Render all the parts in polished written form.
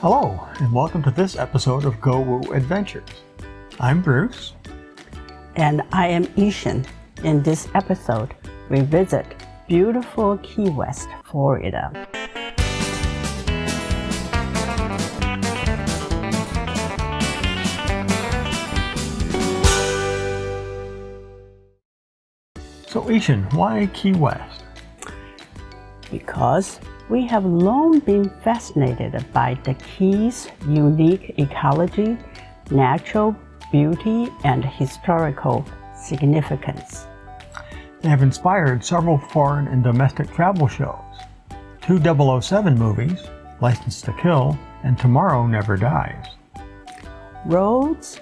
Hello, and welcome to this episode of Go Woo Adventures. I'm Bruce. And I am Ishan. In this episode, we visit beautiful Key West, Florida. So Ishan, why Key West? Because we have long been fascinated by the Keys' unique ecology, natural beauty, and historical significance. They have inspired several foreign and domestic travel shows, 2 007 movies, License to Kill, and Tomorrow Never Dies. Roads,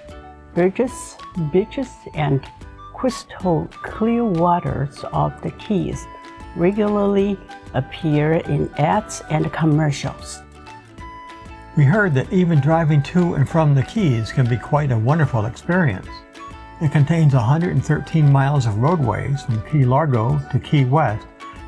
bridges, beaches, and crystal clear waters of the Keys regularly appear in ads and commercials. We heard that even driving to and from the Keys can be quite a wonderful experience. It contains 113 miles of roadways from Key Largo to Key West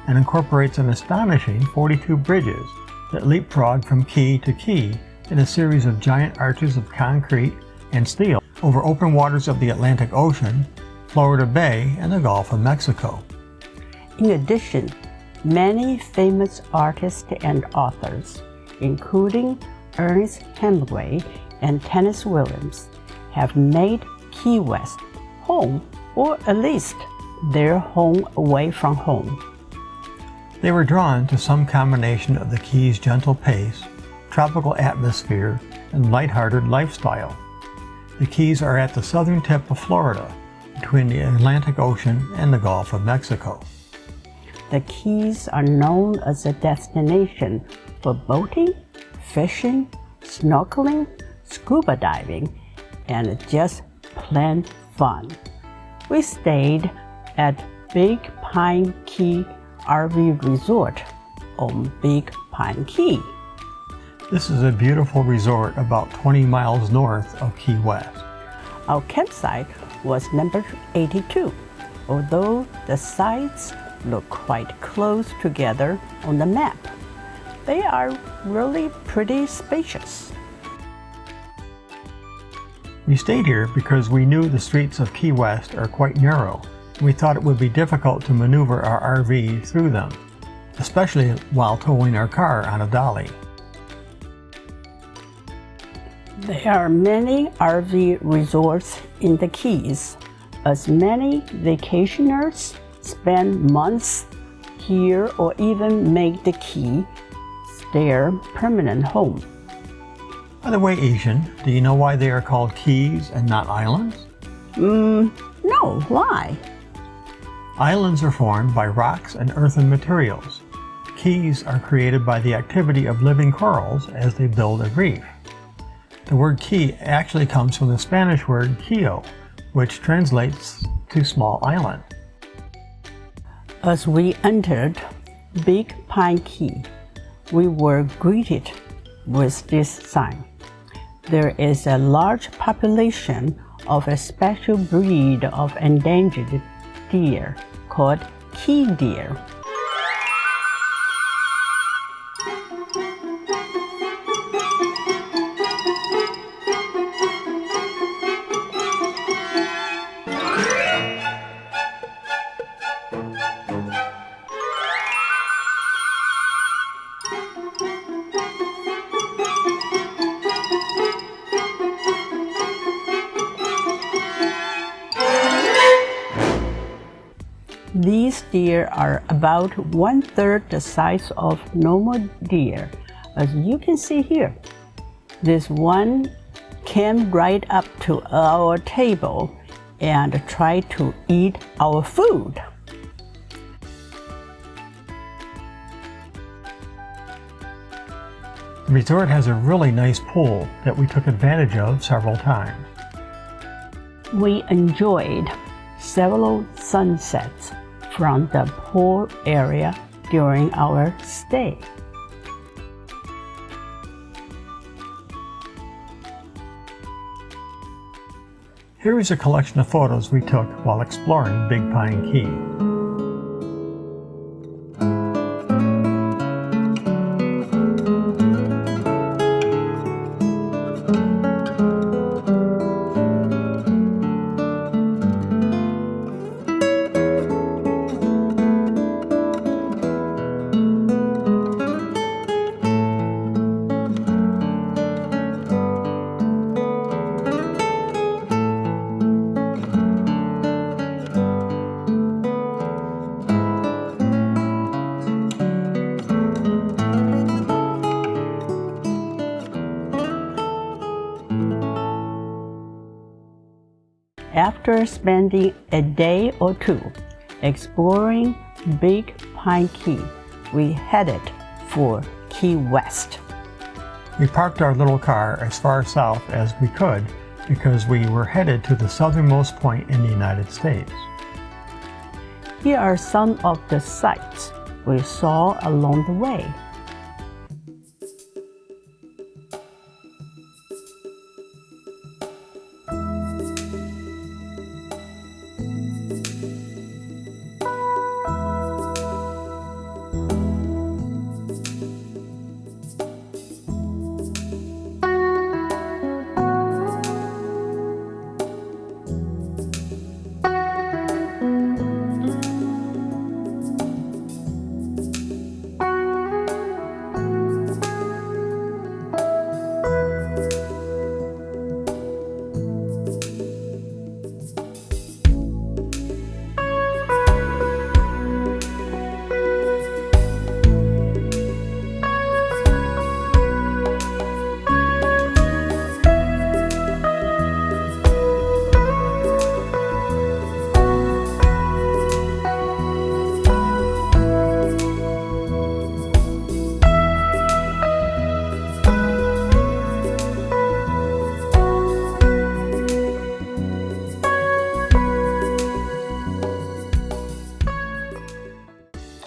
and incorporates an astonishing 42 bridges that leapfrog from key to key in a series of giant arches of concrete and steel over open waters of the Atlantic Ocean, Florida Bay, and the Gulf of Mexico. In addition, many famous artists and authors, including Ernest Hemingway and Tennessee Williams, have made Key West home, or at least their home away from home. They were drawn to some combination of the Keys' gentle pace, tropical atmosphere, and lighthearted lifestyle. The Keys are at the southern tip of Florida, between the Atlantic Ocean and the Gulf of Mexico. The Keys are known as a destination for boating, fishing, snorkeling, scuba diving, and just plain fun. We stayed at Big Pine Key RV Resort on Big Pine Key. This is a beautiful resort about 20 miles north of Key West. Our campsite was number 82, although the sites look quite close together on the map. They are really pretty spacious. We stayed here because we knew the streets of Key West are quite narrow. We thought it would be difficult to maneuver our RV through them, especially while towing our car on a dolly. There are many RV resorts in the Keys, as many vacationers spend months here or even make the Key their permanent home. By the way, Ishan, do you know why they are called keys and not islands? No, why? Islands are formed by rocks and earthen materials. Keys are created by the activity of living corals as they build a reef. The word key actually comes from the Spanish word quillo, which translates to small island. As we entered Big Pine Key, we were greeted with this sign. There is a large population of a special breed of endangered deer called key deer. These deer are about 1/3 the size of normal deer, as you can see here. This one came right up to our table and tried to eat our food. The resort has a really nice pool that we took advantage of several times. We enjoyed several sunsets from the pool area during our stay. Here is a collection of photos we took while exploring Big Pine Key. After spending a day or two exploring Big Pine Key, we headed for Key West. We parked our little car as far south as we could because we were headed to the southernmost point in the United States. Here are some of the sights we saw along the way.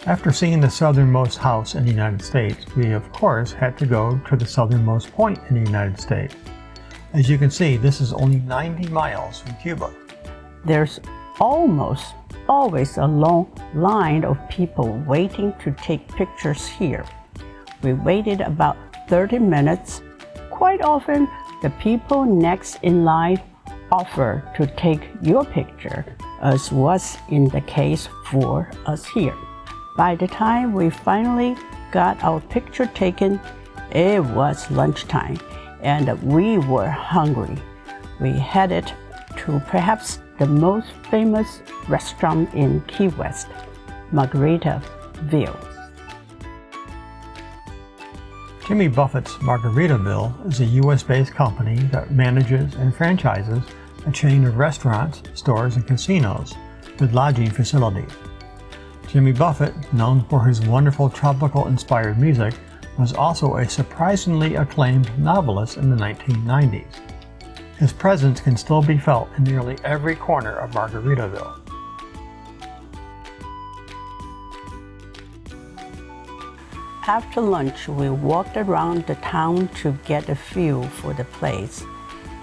After seeing the southernmost house in the United States, we of course had to go to the southernmost point in the United States. As you can see, this is only 90 miles from Cuba. There's almost always a long line of people waiting to take pictures here. We waited about 30 minutes. Quite often, the people next in line offer to take your picture, as was in the case for us here. By the time we finally got our picture taken, it was lunchtime and we were hungry. We headed to perhaps the most famous restaurant in Key West, Margaritaville. Jimmy Buffett's Margaritaville is a US-based company that manages and franchises a chain of restaurants, stores, and casinos with lodging facilities. Jimmy Buffett, known for his wonderful tropical-inspired music, was also a surprisingly acclaimed novelist in the 1990s. His presence can still be felt in nearly every corner of Margaritaville. After lunch, we walked around the town to get a feel for the place.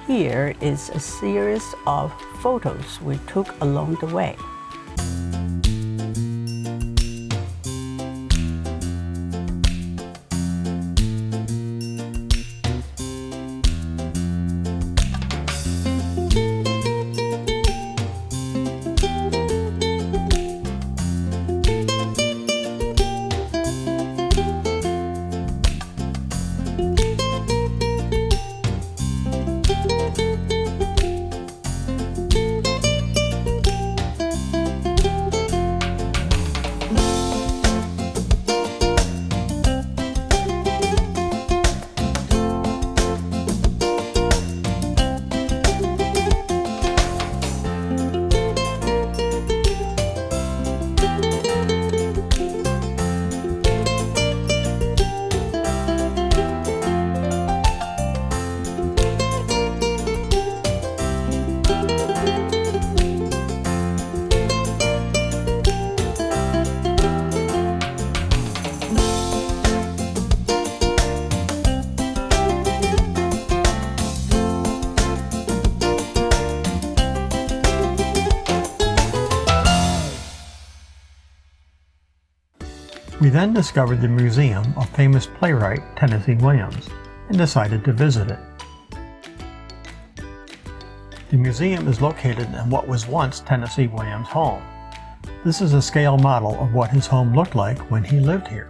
Here is a series of photos we took along the way. We then discovered the museum of famous playwright Tennessee Williams and decided to visit it. The museum is located in what was once Tennessee Williams' home. This is a scale model of what his home looked like when he lived here.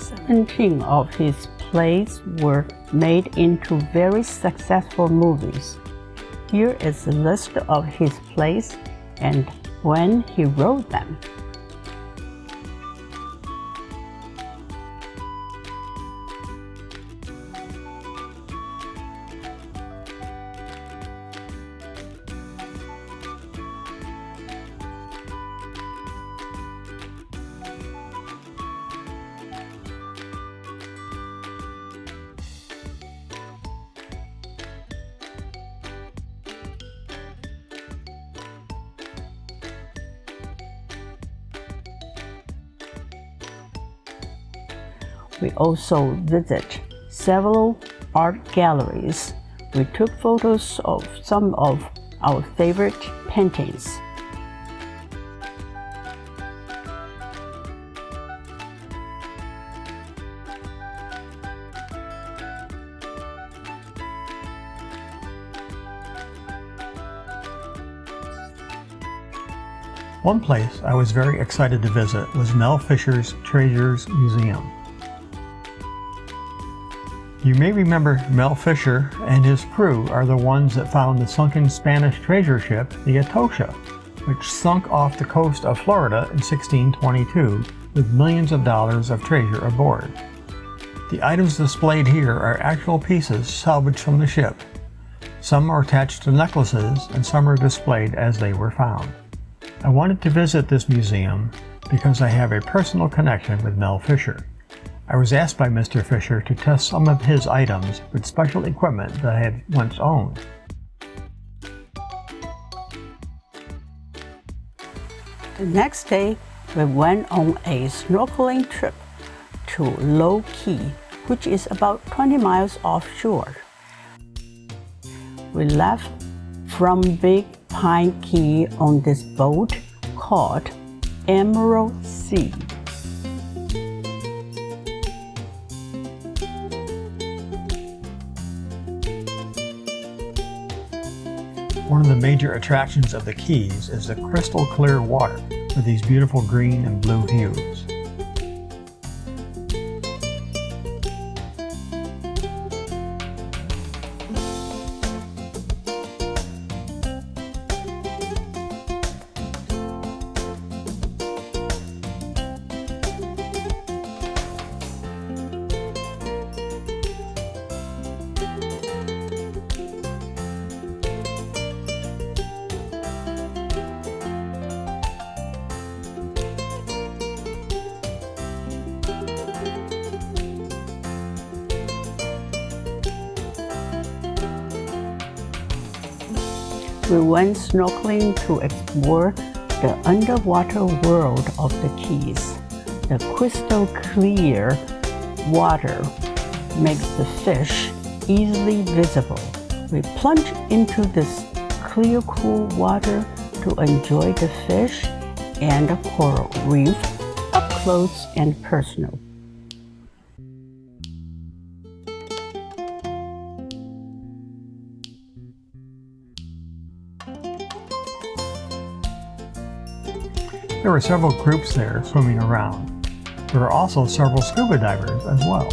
17 of his plays were made into very successful movies. Here is a list of his plays and when he wrote them. We also visit several art galleries. We took photos of some of our favorite paintings. One place I was very excited to visit was Mel Fisher's Treasures Museum. You may remember Mel Fisher and his crew are the ones that found the sunken Spanish treasure ship, the Atocha, which sunk off the coast of Florida in 1622 with millions of dollars of treasure aboard. The items displayed here are actual pieces salvaged from the ship. Some are attached to necklaces and some are displayed as they were found. I wanted to visit this museum because I have a personal connection with Mel Fisher. I was asked by Mr. Fisher to test some of his items with special equipment that I had once owned. The next day, we went on a snorkeling trip to Low Key, which is about 20 miles offshore. We left from Big Pine Key on this boat called Emerald Sea. One of the major attractions of the Keys is the crystal clear water with these beautiful green and blue hues. We went snorkeling to explore the underwater world of the Keys. The crystal clear water makes the fish easily visible. We plunge into this clear, cool water to enjoy the fish and the coral reef up close and personal. There were several groups there swimming around. There were also several scuba divers as well.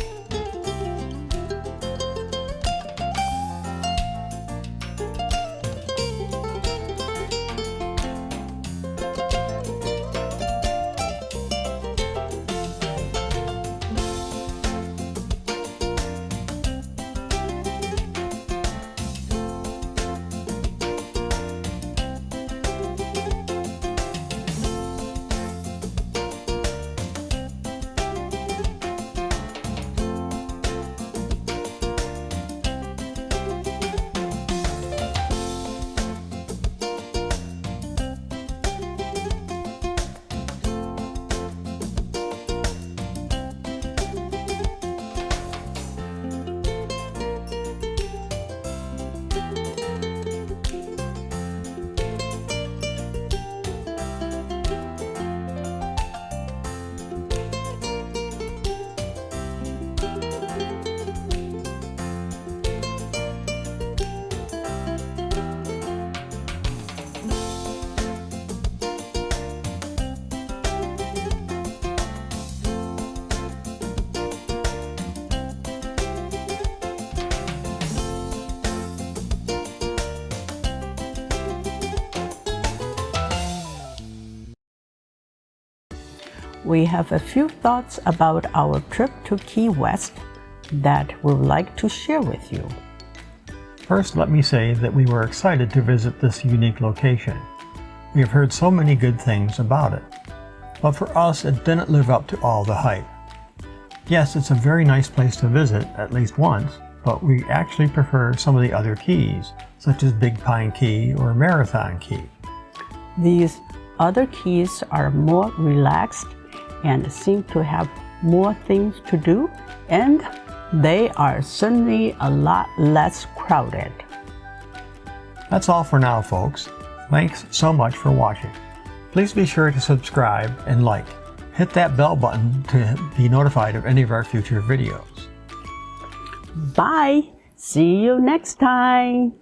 we have a few thoughts about our trip to Key West that we would like to share with you. First, let me say that we were excited to visit this unique location. We have heard so many good things about it, but for us it didn't live up to all the hype. Yes, it's a very nice place to visit at least once, but we actually prefer some of the other keys, such as Big Pine Key or Marathon Key. These other keys are more relaxed and seem to have more things to do, and they are certainly a lot less crowded. That's all for now, folks. Thanks so much for watching. Please be sure to subscribe and like. Hit that bell button to be notified of any of our future videos. Bye! See you next time!